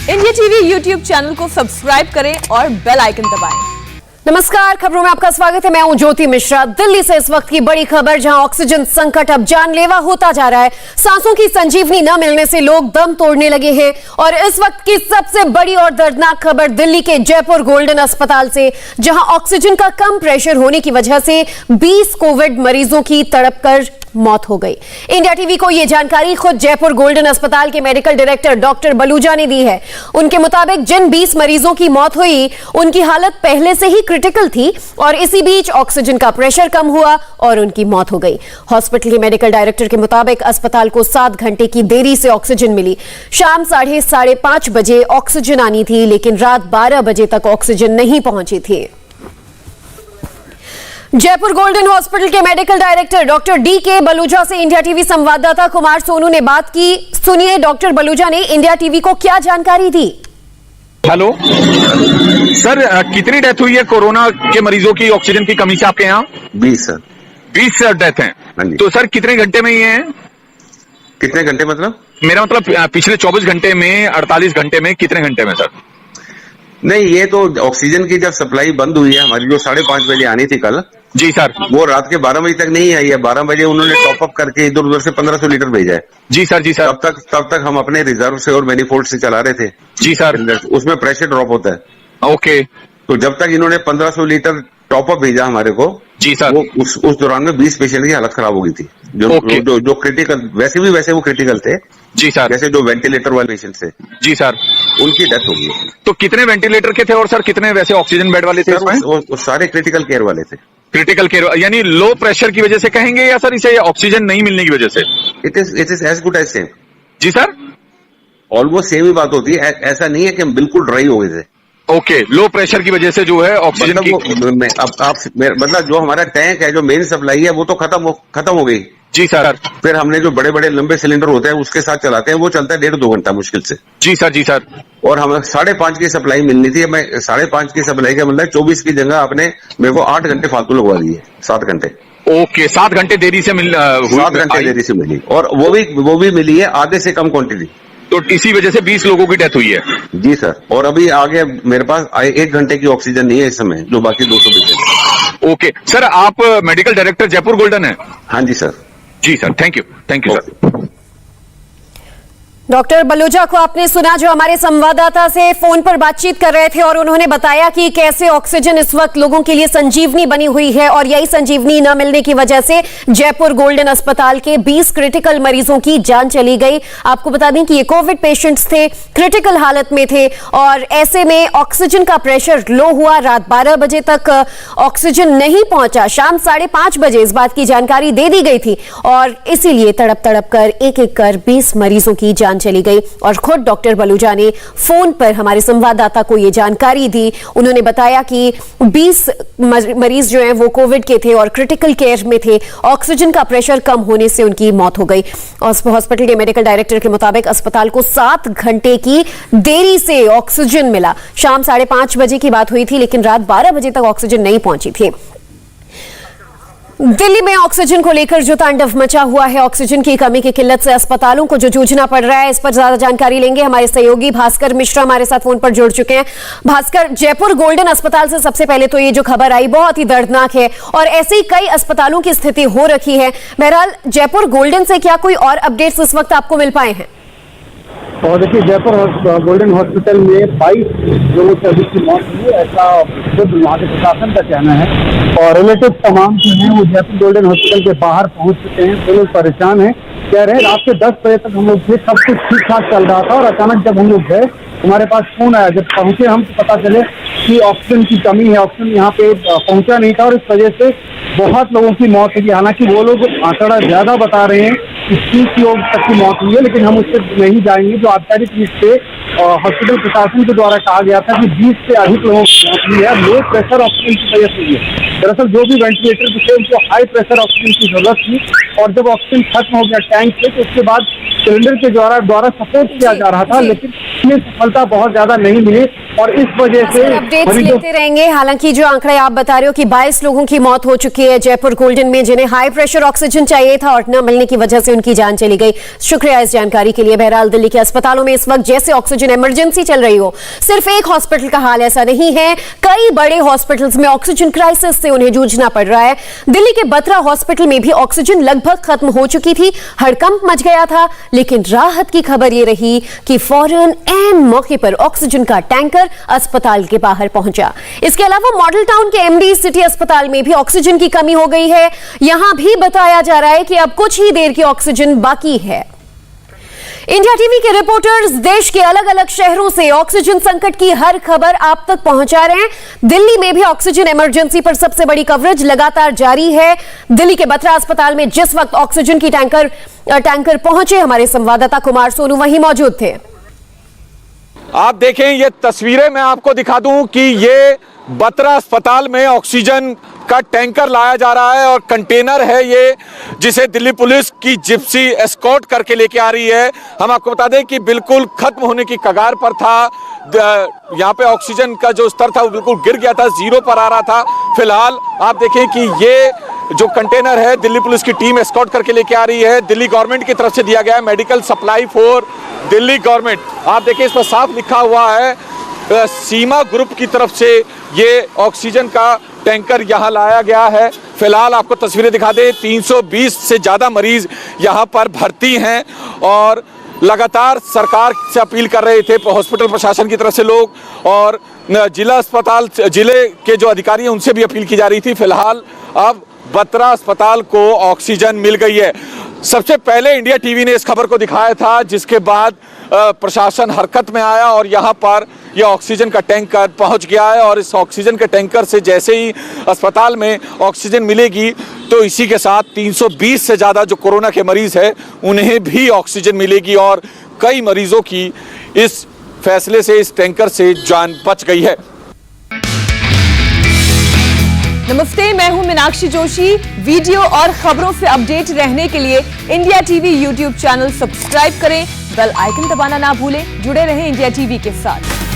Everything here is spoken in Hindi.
इंडिया टीवी यूट्यूब चैनल को सब्सक्राइब करें और बेल आइकन दबाएं। नमस्कार, खबरों में आपका स्वागत है। मैं हूं ज्योति मिश्रा। दिल्ली से इस वक्त की बड़ी खबर, जहां ऑक्सीजन संकट अब जानलेवा होता जा रहा है। सांसों की संजीवनी न मिलने से लोग दम तोड़ने लगे हैं। और इस वक्त की सबसे बड़ी और दर्दनाक खबर दिल्ली के जयपुर गोल्डन अस्पताल से, जहां ऑक्सीजन का कम प्रेशर होने की वजह से 20 कोविड मरीजों की तड़प कर मौत हो गई। इंडिया टीवी को यह जानकारी खुद जयपुर गोल्डन अस्पताल के मेडिकल डायरेक्टर डॉक्टर बलूजा ने दी है। उनके मुताबिक जिन 20 मरीजों की मौत हुई, उनकी हालत पहले से ही क्रिटिकल थी और इसी बीच ऑक्सीजन का प्रेशर कम हुआ और उनकी मौत हो गई। हॉस्पिटल के मेडिकल डायरेक्टर के मुताबिक अस्पताल को 7 घंटे की देरी से ऑक्सीजन मिली। शाम 5:30 बजे ऑक्सीजन आनी थी, लेकिन रात 12 बजे तक ऑक्सीजन नहीं पहुंची थी। जयपुर गोल्डन हॉस्पिटल के medical director doctor DK. Baluja से इंडिया टीवी संवाददाता कुमार सोनू ने बात की। सुनिए डॉक्टर बलूजा ने इंडिया टीवी को क्या जानकारी दी। हेलो सर, कितनी डेथ हुई है कोरोना के मरीजों की ऑक्सीजन की कमी से आपके यहाँ? 20 सर। 20 डेथ हैं। तो सर कितने घंटे में ये हैं? कितने घंटे मतलब? मेरा मतलब पिछले 24 घंटे में, 48 घंटे में, कितने घंटे में सर? नहीं, ये तो ऑक्सीजन की जब सप्लाई बंद हुई है हमारी, जो 5:30 बजे आनी थी कल, जी सर, वो रात के 12 बजे तक नहीं आई है। 12 बजे उन्होंने टॉप अप करके इधर उधर से 1500 लीटर भेजा है। जी सर, जी सर। तब तक हम अपने रिजर्व से और मैनिफोल्ड से चला रहे थे। जी सर। उसमें प्रेशर ड्रॉप होता है। ओके। तो जब तक इन्होंने 1500 लीटर टॉप अप भेजा हमारे को, जी सर, वो उस दौरान में 20 पेशेंट की हालत खराब हो गई थी, जो क्रिटिकल, वैसे वो क्रिटिकल थे। जी सर। जैसे जो वेंटिलेटर वाले पेशेंट थे, जी सर, उनकी डेथ हो गई। तो कितने वेंटिलेटर के थे और सर कितने वैसे ऑक्सीजन बेड वाले थे? वो सारे क्रिटिकल केयर वाले थे। क्रिटिकल केयर यानी लो प्रेशर की वजह से कहेंगे या सर इसे ऑक्सीजन नहीं मिलने की वजह से? It is as good as same. जी सर, ऑलमोस्ट सेम ही बात होती है। ऐसा नहीं है कि हम बिल्कुल ड्राई हो गए थे। ओके, लो प्रेशर की वजह से जो है ऑक्सीजन की मतलब जो हमारा टैंक है, जो मेन सप्लाई है, वो तो खत्म हो गई। जी सर। फिर हमने जो बड़े बड़े लंबे सिलेंडर होते हैं उसके साथ चलाते हैं, वो चलता है 1.5-2 घंटा मुश्किल से। जी सर, जी सर। और हमें 5:30 की सप्लाई मिलनी थी। मैं 5:30 की सप्लाई का मतलब 24 की जगह आपने मेरे को 8 घंटे फालतू लगवा दिए। 7 घंटे। ओके, 7 घंटे देरी से 7 घंटे देरी से मिली, और वो भी मिली है आधे से कम क्वांटिटी। तो इसी वजह से 20 लोगों की डेथ हुई है। जी सर। और अभी आगे मेरे पास 1 घंटे की ऑक्सीजन नहीं है इस समय, जो बाकी 200 पेशेंट। ओके सर, आप मेडिकल डायरेक्टर जयपुर गोल्डन है? हाँ जी सर। जी sir, thank you sir. Doctor Baluja को आपने सुना, जो हमारे संवाददाता से फोन पर बातचीत कर रहे थे, और उन्होंने बताया कि कैसे ऑक्सीजन इस वक्त लोगों के लिए संजीवनी बनी हुई है, और यही संजीवनी न मिलने की वजह से जयपुर गोल्डन अस्पताल के 20 क्रिटिकल मरीजों की जान चली गई। आपको बता दें कि ये कोविड पेशेंट्स थे, क्रिटिकल हालत में थे, और ऐसे में ऑक्सीजन का प्रेशर लो हुआ। रात 12 बजे तक ऑक्सीजन नहीं पहुंचा। शाम 5:30 बजे इस बात की जानकारी दे दी गई थी, और इसीलिए तड़प तड़प कर एक एक कर 20 मरीजों की जान चली गई। और खुद डॉक्टर बलूजा ने फोन पर हमारे संवाददाता को यह जानकारी दी। उन्होंने बताया कि 20 मरीज जो हैं वो कोविड के थे और क्रिटिकल केयर में थे। ऑक्सीजन का प्रेशर कम होने से उनकी मौत हो गई। हॉस्पिटल के मेडिकल डायरेक्टर के मुताबिक अस्पताल को 7 घंटे की देरी से ऑक्सीजन मिला। शाम 5:30 बजे की बात हुई थी, लेकिन रात 12 बजे तक ऑक्सीजन नहीं पहुंची थी। दिल्ली में ऑक्सीजन को लेकर जो तांडव मचा हुआ है, ऑक्सीजन की कमी की किल्लत से अस्पतालों को जो जूझना पड़ रहा है, इस पर ज्यादा जानकारी लेंगे। हमारे सहयोगी भास्कर मिश्रा हमारे साथ फोन पर जुड़ चुके हैं। भास्कर, जयपुर गोल्डन अस्पताल से सबसे पहले तो ये जो खबर आई बहुत ही दर्दनाक है, और ऐसे ही कई अस्पतालों की स्थिति हो रखी है। बहरहाल जयपुर गोल्डन से क्या कोई और अपडेट्स इस वक्त आपको मिल पाए हैं? और देखिए, जयपुर गोल्डन हॉस्पिटल में 22 लोगों से अधिक की मौत हुई, ऐसा खुद वहाँ के प्रशासन का कहना है। और रिलेटिव तमाम जो हैं वो जयपुर गोल्डन हॉस्पिटल के बाहर पहुँच चुके हैं। वो लोग परेशान हैं, कह रहे हैं रात के 10 बजे तक हम लोग थे, सब कुछ ठीक ठाक चल रहा था, और अचानक जब हम लोग गए, हमारे पास फोन आया। जब पहुंचे हम तो पता चले कि ऑक्सीजन की कमी है, ऑक्सीजन यहाँ पे पहुंचा नहीं था, और इस वजह से बहुत लोगों की मौत हुई। हालांकि वो लोग आंकड़ा ज्यादा बता रहे हैं कि 30 लोग तक की मौत हुई है, लेकिन हम उससे नहीं जाएंगे। जो आधिकारिक रूप से हॉस्पिटल प्रशासन के द्वारा कहा गया था कि 20 से अधिक लोगों की मौत हुई है, लो प्रेशर ऑक्सीजन की वजह से हुई है। दरअसल जो भी वेंटिलेटर थे उनको हाई प्रेशर ऑक्सीजन की जरूरत थी, और जब ऑक्सीजन खत्म हो गया टैंक से, तो उसके बाद सिलेंडर के द्वारा सपोर्ट किया जा रहा था, लेकिन इसमें सफलता बहुत ज्यादा नहीं मिली। और इस वजह से अपडेट्स मरीजों लेते रहेंगे। हालांकि जो आंकड़े आप बता रहे हो कि 22 लोगों की मौत हो चुकी है जयपुर गोल्डन में, जिन्हें हाई प्रेशर ऑक्सीजन चाहिए था और न मिलने की वजह से उनकी जान चली गई। शुक्रिया इस जानकारी के लिए। बहरहाल दिल्ली के अस्पतालों में इस वक्त जैसे ऑक्सीजन इमरजेंसी चल रही हो, सिर्फ एक हॉस्पिटल का हाल ऐसा नहीं है, कई बड़े हॉस्पिटल्स में ऑक्सीजन क्राइसिस से उन्हें जूझना पड़ रहा है। दिल्ली के बत्रा हॉस्पिटल में भी ऑक्सीजन लगभग खत्म हो चुकी थी, हड़कंप मच गया था, लेकिन राहत की खबर यह रही कि फौरन ऐन मौके पर ऑक्सीजन का टैंकर अस्पताल के बाहर पहुंचा। इसके अलावा मॉडल टाउन के एमडी सिटी अस्पताल में भी ऑक्सीजन की कमी हो गई है। यहां भी बताया जा रहा है कि अब कुछ ही देर की ऑक्सीजन बाकी है। इंडिया टीवी के रिपोर्टर्स देश के अलग अलग शहरों से ऑक्सीजन संकट की हर खबर आप तक पहुंचा रहे हैं। दिल्ली में भी ऑक्सीजन इमरजेंसी पर सबसे बड़ी कवरेज लगातार जारी है। दिल्ली के बत्रा अस्पताल में जिस वक्त ऑक्सीजन की टैंकर पहुंचे, हमारे संवाददाता कुमार सोनू वहीं मौजूद थे। आप देखें ये तस्वीरें, मैं आपको दिखा दूं कि ये बत्रा अस्पताल में ऑक्सीजन का टैंकर लाया जा रहा है और कंटेनर है ये, जिसे दिल्ली पुलिस की जिप्सी एस्कॉर्ट करके लेके आ रही है। हम आपको बता दें कि बिल्कुल खत्म होने की कगार पर था। यहाँ पे ऑक्सीजन का जो स्तर था वो बिल्कुल गिर गया था, जीरो पर आ रहा था। फिलहाल आप देखें कि ये जो कंटेनर है दिल्ली पुलिस की टीम एस्कॉर्ट करके लेके आ रही है। दिल्ली गवर्नमेंट की तरफ से दिया गया है medical supply for Delhi government. आप देखिए इस पर साफ लिखा हुआ है सीमा ग्रुप की तरफ से ये ऑक्सीजन का टैंकर यहाँ लाया गया है। फिलहाल आपको तस्वीरें दिखा दें, 320 से ज़्यादा मरीज यहाँ पर भर्ती हैं और लगातार सरकार से अपील कर रहे थे हॉस्पिटल प्रशासन की तरफ से लोग, और जिले के जो अधिकारी हैं उनसे भी अपील की जा रही थी। फिलहाल अब बत्रा अस्पताल को ऑक्सीजन मिल गई है। सबसे पहले इंडिया टीवी ने इस खबर को दिखाया था, जिसके बाद प्रशासन हरकत में आया और यहाँ पर यह ऑक्सीजन का टैंकर पहुँच गया है। और इस ऑक्सीजन के टैंकर से जैसे ही अस्पताल में ऑक्सीजन मिलेगी तो इसी के साथ 320 से ज़्यादा जो कोरोना के मरीज़ हैं उन्हें भी ऑक्सीजन मिलेगी और कई मरीजों की इस फैसले से, इस टैंकर से जान बच गई है। नमस्ते, मैं हूं मीनाक्षी जोशी। वीडियो और खबरों से अपडेट रहने के लिए India TV YouTube channel subscribe करें, बेल आइकन दबाना ना भूलें। जुड़े रहें इंडिया टीवी के साथ।